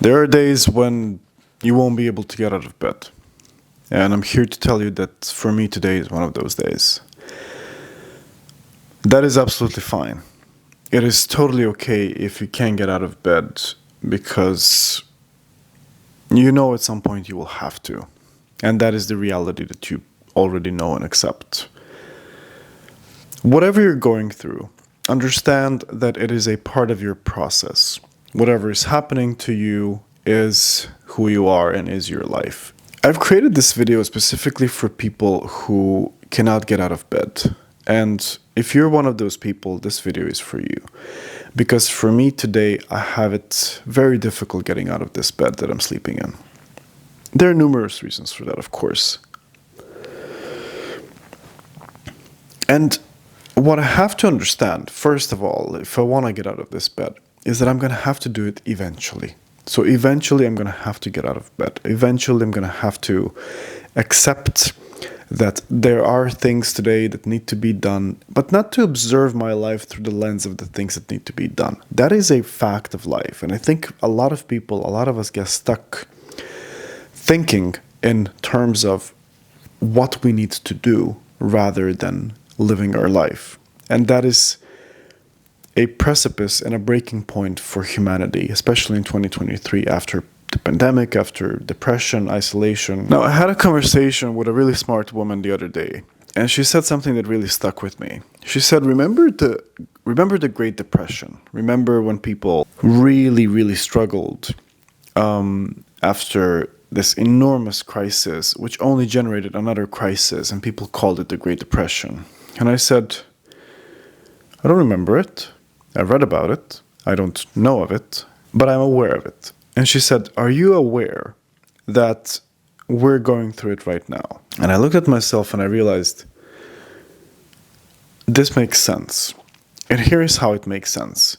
There are days when you won't be able to get out of bed. And I'm here to tell you that for me today is one of those days. That is absolutely fine. It is totally okay if you can't get out of bed because you know at some point you will have to. And that is the reality that you already know and accept. Whatever you're going through, understand that it is a part of your process. Whatever is happening to you is who you are and is your life. I've created this video specifically for people who cannot get out of bed. And if you're one of those people, this video is for you. Because for me today, I have it very difficult getting out of this bed that I'm sleeping in. There are numerous reasons for that, of course. And what I have to understand, first of all, if I want to get out of this bed, is that I'm going to have to do it eventually. So eventually I'm going to have to get out of bed. Eventually I'm going to have to accept that there are things today that need to be done, but not to observe my life through the lens of the things that need to be done. That is a fact of life. And I think a lot of people, a lot of us get stuck thinking in terms of what we need to do rather than living our life. And that is a precipice and a breaking point for humanity, especially in 2023 after the pandemic, after depression, isolation. Now, I had a conversation with a really smart woman the other day, and she said something that really stuck with me. She said, remember the Great Depression. Remember when people really struggled after this enormous crisis, which only generated another crisis, and people called it the Great Depression. And I said, I don't remember it. I read about it. I don't know of it, but I'm aware of it. And she said, are you aware that we're going through it right now? And I looked at myself and I realized this makes sense. And here is how it makes sense.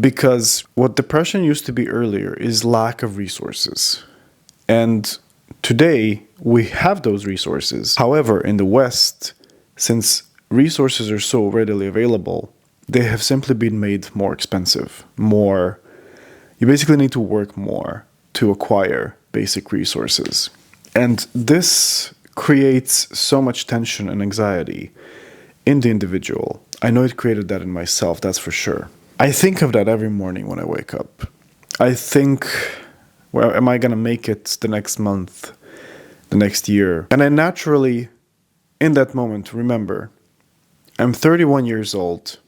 Because what depression used to be earlier is lack of resources. And today we have those resources. However, in the West, since resources are so readily available, they have simply been made more expensive, you basically need to work more to acquire basic resources. And this creates so much tension and anxiety in the individual. I know it created that in myself, that's for sure. I think of that every morning when I wake up. I think, well, am I going to make it the next month, the next year? And I naturally, in that moment, remember, I'm 31 years old.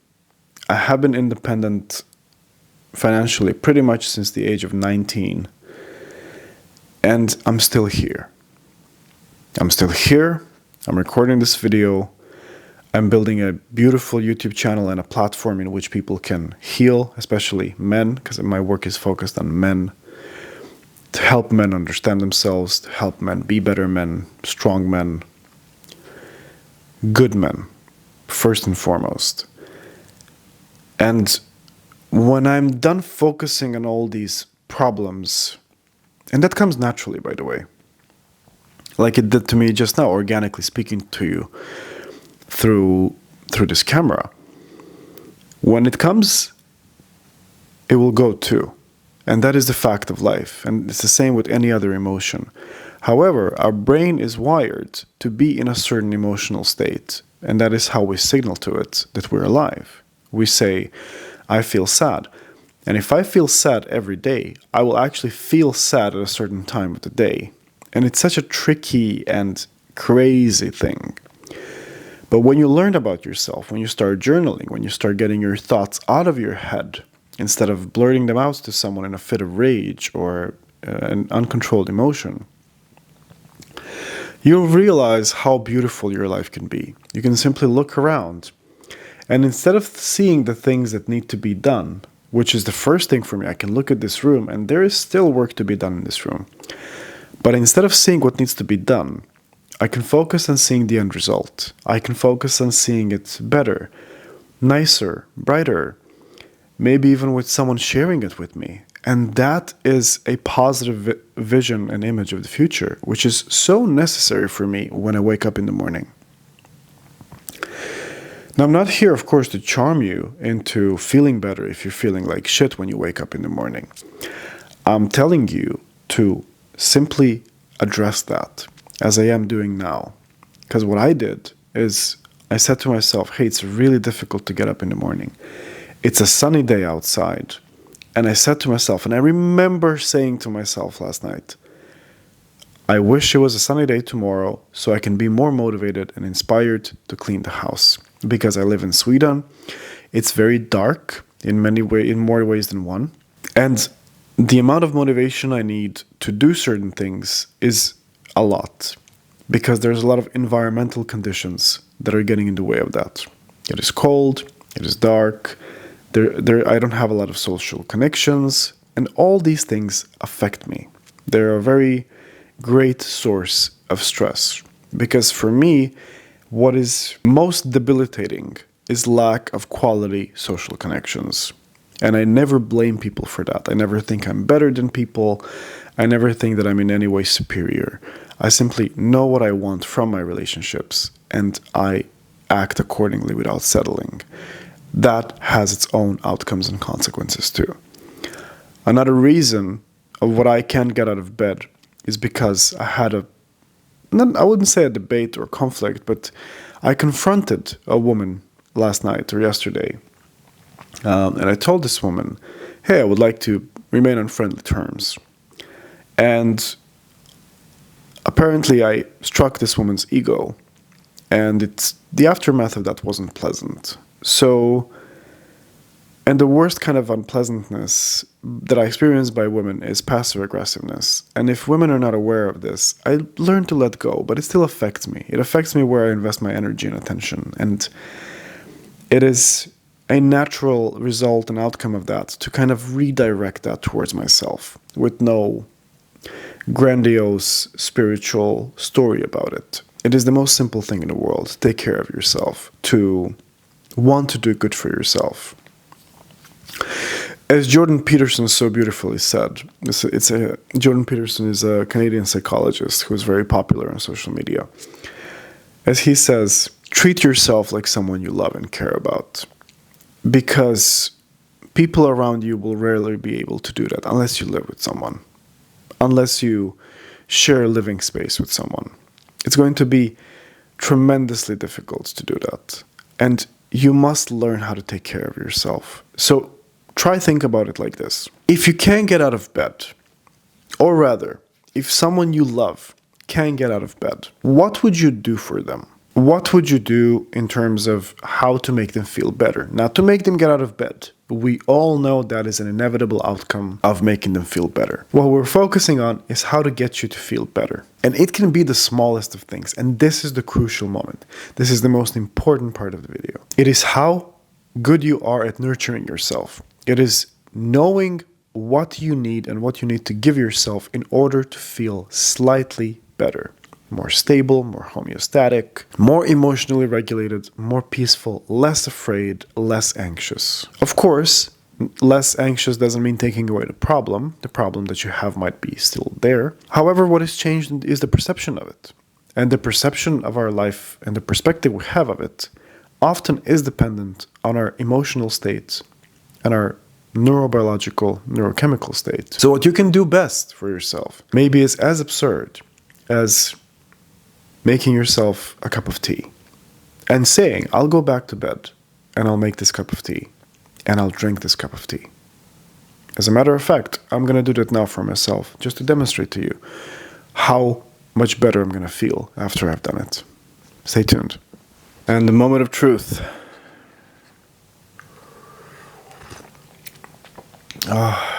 I have been independent financially pretty much since the age of 19. And I'm still here. I'm still here. I'm recording this video. I'm building a beautiful YouTube channel and a platform in which people can heal, especially men, because my work is focused on men, to help men understand themselves, to help men be better men, strong men, good men, first and foremost. And when I'm done focusing on all these problems, and that comes naturally, by the way, like it did to me just now, organically speaking to you through this camera. When it comes, it will go too. And that is the fact of life. And it's the same with any other emotion. However, our brain is wired to be in a certain emotional state. And that is how we signal to it that we're alive. We say, I feel sad. And if I feel sad every day, I will actually feel sad at a certain time of the day. And it's such a tricky and crazy thing. But when you learn about yourself, when you start journaling, when you start getting your thoughts out of your head, instead of blurting them out to someone in a fit of rage or an uncontrolled emotion, you'll realize how beautiful your life can be. You can simply look around. And instead of seeing the things that need to be done, which is the first thing for me, I can look at this room and there is still work to be done in this room. But instead of seeing what needs to be done, I can focus on seeing the end result. I can focus on seeing it better, nicer, brighter, maybe even with someone sharing it with me. And that is a positive vision and image of the future, which is so necessary for me when I wake up in the morning. Now, I'm not here, of course, to charm you into feeling better if you're feeling like shit when you wake up in the morning. I'm telling you to simply address that, as I am doing now. Because what I did is I said to myself, hey, it's really difficult to get up in the morning. It's a sunny day outside. And I said to myself, and I remember saying to myself last night, I wish it was a sunny day tomorrow so I can be more motivated and inspired to clean the house. Because I live in Sweden, it's very dark in more ways than one. And the amount of motivation I need to do certain things is a lot. Because there's a lot of environmental conditions that are getting in the way of that. It is cold, it is dark, I don't have a lot of social connections, and all these things affect me. They're a very great source of stress. Because for me, what is most debilitating is lack of quality social connections. And I never blame people for that. I never think I'm better than people. I never think that I'm in any way superior. I simply know what I want from my relationships, and I act accordingly without settling. That has its own outcomes and consequences too. Another reason of what I can't get out of bed is because I had I wouldn't say a debate or conflict, but I confronted a woman last night or yesterday. And I told this woman, hey, I would like to remain on friendly terms. And apparently I struck this woman's ego. And the aftermath of that wasn't pleasant. And the worst kind of unpleasantness that I experience by women is passive aggressiveness. And if women are not aware of this, I learn to let go, but it still affects me. It affects me where I invest my energy and attention. And it is a natural result and outcome of that to kind of redirect that towards myself with no grandiose spiritual story about it. It is the most simple thing in the world. Take care of yourself, to want to do good for yourself. As Jordan Peterson so beautifully said, Jordan Peterson is a Canadian psychologist who is very popular on social media. As he says, treat yourself like someone you love and care about. Because people around you will rarely be able to do that unless you live with someone. Unless you share a living space with someone. It's going to be tremendously difficult to do that. And you must learn how to take care of yourself. So think about it like this. If you can't get out of bed, or rather, if someone you love can't get out of bed, what would you do for them? What would you do in terms of how to make them feel better? Not to make them get out of bed. We all know that is an inevitable outcome of making them feel better. What we're focusing on is how to get you to feel better. And it can be the smallest of things. And this is the crucial moment. This is the most important part of the video. It is how good you are at nurturing yourself. It is knowing what you need and what you need to give yourself in order to feel slightly better. More stable, more homeostatic, more emotionally regulated, more peaceful, less afraid, less anxious. Of course, less anxious doesn't mean taking away the problem. The problem that you have might be still there. However, what has changed is the perception of it. And the perception of our life and the perspective we have of it often is dependent on our emotional state and our neurobiological, neurochemical state. So what you can do best for yourself maybe is as absurd as making yourself a cup of tea and saying, I'll go back to bed and I'll make this cup of tea and I'll drink this cup of tea. As a matter of fact, I'm going to do that now for myself just to demonstrate to you how much better I'm going to feel after I've done it. Stay tuned. And the moment of truth.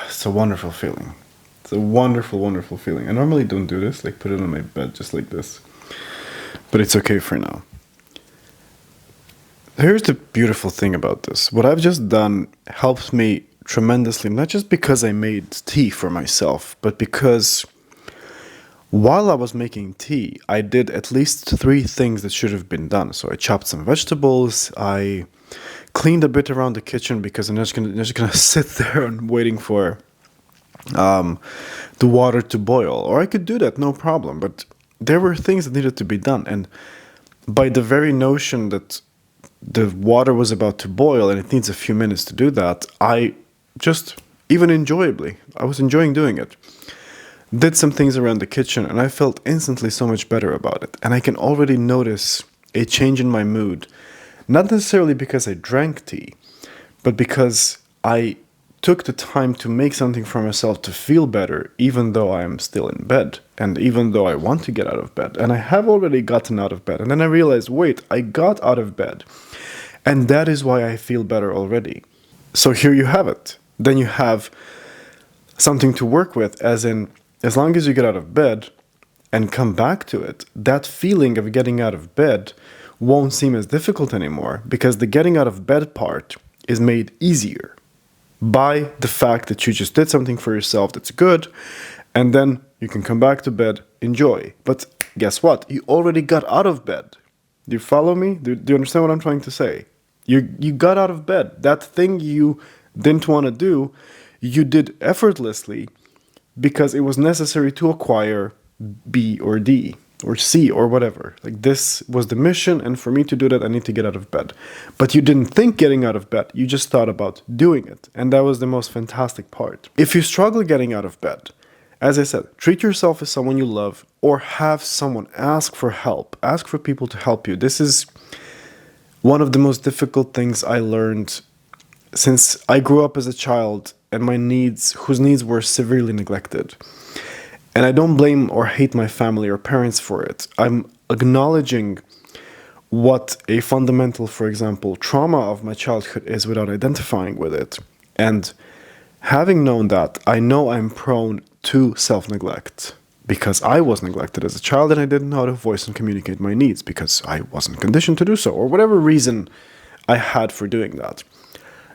It's a wonderful feeling. It's a wonderful, wonderful feeling. I normally don't do this, like put it on my bed just like this. But it's okay for now. Here's the beautiful thing about this. What I've just done helps me tremendously, not just because I made tea for myself, but because while I was making tea, I did at least 3 things that should have been done. So I chopped some vegetables, I cleaned a bit around the kitchen because I'm just gonna sit there and waiting for the water to boil. Or I could do that, no problem, but there were things that needed to be done. And by the very notion that the water was about to boil and it needs a few minutes to do that, I just even enjoyably. I was enjoying doing it. Did some things around the kitchen, and I felt instantly so much better about it. And I can already notice a change in my mood. Not necessarily because I drank tea, but because I took the time to make something for myself to feel better, even though I am still in bed, and even though I want to get out of bed. And I have already gotten out of bed. And then I realized, wait, I got out of bed. And that is why I feel better already. So here you have it. Then you have something to work with, as in, as long as you get out of bed and come back to it, that feeling of getting out of bed won't seem as difficult anymore, because the getting out of bed part is made easier by the fact that you just did something for yourself that's good, and then you can come back to bed, enjoy. But guess what? You already got out of bed. Do you follow me? Do you understand what I'm trying to say? You got out of bed. That thing you didn't want to do, you did effortlessly because it was necessary to acquire B or D or C or whatever. Like, this was the mission, and for me to do that, I need to get out of bed. But you didn't think getting out of bed, you just thought about doing it. And that was the most fantastic part. If you struggle getting out of bed, as I said, treat yourself as someone you love, or have someone ask for help. Ask for people to help you. This is one of the most difficult things I learned since I grew up as a child, and whose needs were severely neglected. And I don't blame or hate my family or parents for it. I'm acknowledging what a fundamental, for example, trauma of my childhood is without identifying with it. And having known that, I know I'm prone to self-neglect because I was neglected as a child, and I didn't know how to voice and communicate my needs because I wasn't conditioned to do so, or whatever reason I had for doing that.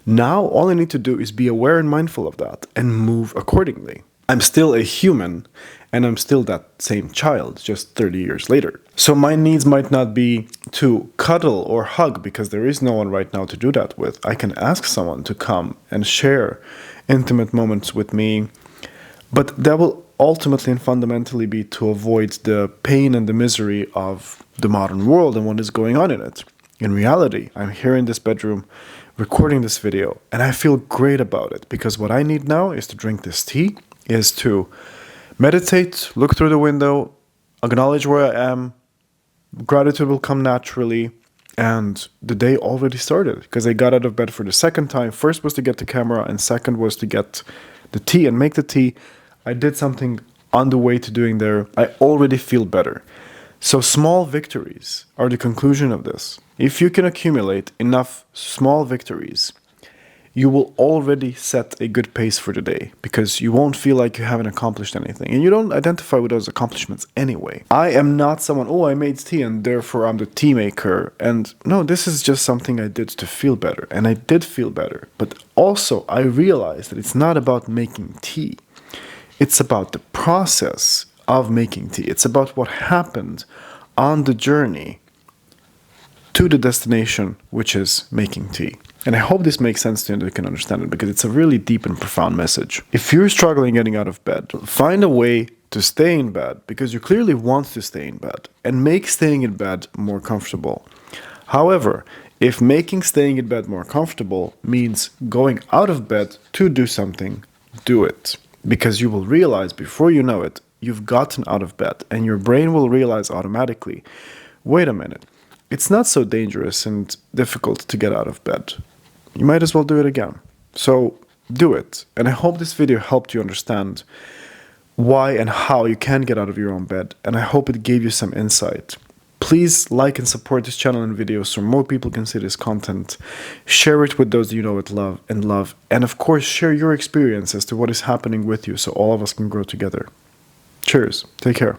Now, all I need to do is be aware and mindful of that and move accordingly. I'm still a human, and I'm still that same child, just 30 years later. So my needs might not be to cuddle or hug, because there is no one right now to do that with. I can ask someone to come and share intimate moments with me, but that will ultimately and fundamentally be to avoid the pain and the misery of the modern world and what is going on in it. In reality, I'm here in this bedroom recording this video, and I feel great about it, because what I need now is to drink this tea, is to meditate, look through the window, acknowledge where I am. Gratitude will come naturally, and the day already started because I got out of bed for the second time. First was to get the camera, and second was to get the tea and make the tea. I did something on the way to doing there. I already feel better. So small victories are the conclusion of this. If you can accumulate enough small victories, you will already set a good pace for the day, because you won't feel like you haven't accomplished anything, and you don't identify with those accomplishments anyway. I am not someone, oh, I made tea and therefore I'm the tea maker. And no, this is just something I did to feel better, and I did feel better. But also I realized that it's not about making tea. It's about the process of making tea. It's about what happened on the journey to the destination, which is making tea. And I hope this makes sense to you and you can understand it, because it's a really deep and profound message. If you're struggling getting out of bed, find a way to stay in bed, because you clearly want to stay in bed, and make staying in bed more comfortable. However, if making staying in bed more comfortable means going out of bed to do something, do it. Because you will realize before you know it, you've gotten out of bed, and your brain will realize automatically, wait a minute, it's not so dangerous and difficult to get out of bed. You might as well do it again. So do it. And I hope this video helped you understand why and how you can get out of your own bed. And I hope it gave you some insight. Please like and support this channel and videos so more people can see this content. Share it with those you know it love. And of course, share your experience as to what is happening with you so all of us can grow together. Cheers. Take care.